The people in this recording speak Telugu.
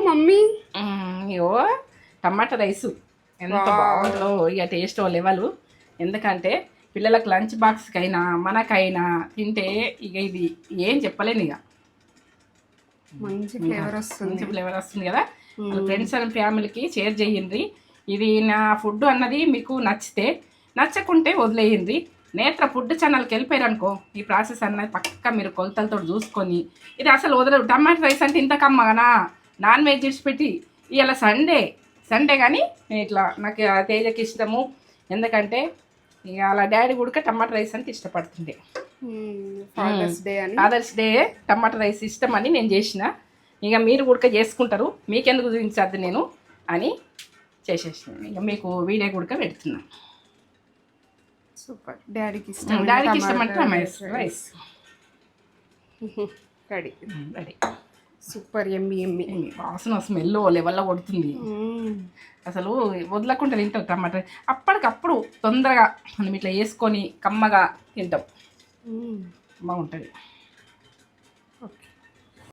మమ్మీ. ఇగో టమాటా రైసు ఎంత బాగుందో ఇక టేస్ట్ లెవెల్. ఎందుకంటే పిల్లలకు లంచ్ బాక్స్కైనా మనకైనా తింటే ఇక ఇది ఏం చెప్పలేను. ఇక మంచి ఫ్లేవర్ వస్తుంది కదా. ఫ్రెండ్స్ అండ్ ఫ్యామిలీకి షేర్ చేయండి. ఇది నా ఫుడ్ అన్నది మీకు నచ్చితే, నచ్చకుంటే వదిలేయండి. నేత్ర ఫుడ్ ఛానల్కి వెళ్ళిపోయారు అనుకో, ఈ ప్రాసెస్ అన్నది పక్క మీరు కొలతలతో చూసుకొని ఇది అసలు వదలరు. టమాటా రైస్ అంటే ఇంత కమ్మగానా, నాన్ వెజ్ ఇడిచిపెట్టి ఇవాళ సండే కానీ ఇట్లా నాకు తేజకి ఇష్టము. ఎందుకంటే ఇక అలా డాడీ కూడా టమాటా రైస్ అంటే ఇష్టపడుతుండే. ఫాదర్స్ డే టమాటా రైస్ ఇష్టం అని నేను చేసిన. ఇక మీరు కూడా చేసుకుంటారు, మీకెందుకు చూపించద్దు నేను అని చేసేసినాను. ఇక మీకు వీడియో కూడా పెడుతున్నాను. సూపర్. డాడీకి ఇష్టం అంటే టమాటా రైస్ రెడీ. సూపర్. ఎమ్మి వాసన స్మెల్ లెవెల్లో కొడుతుంది. అసలు వదలకుండా తింటాం టమాటా. అప్పటికప్పుడు తొందరగా మనం ఇట్లా వేసుకొని కమ్మగా తింటాం, బాగుంటుంది. ఓకే.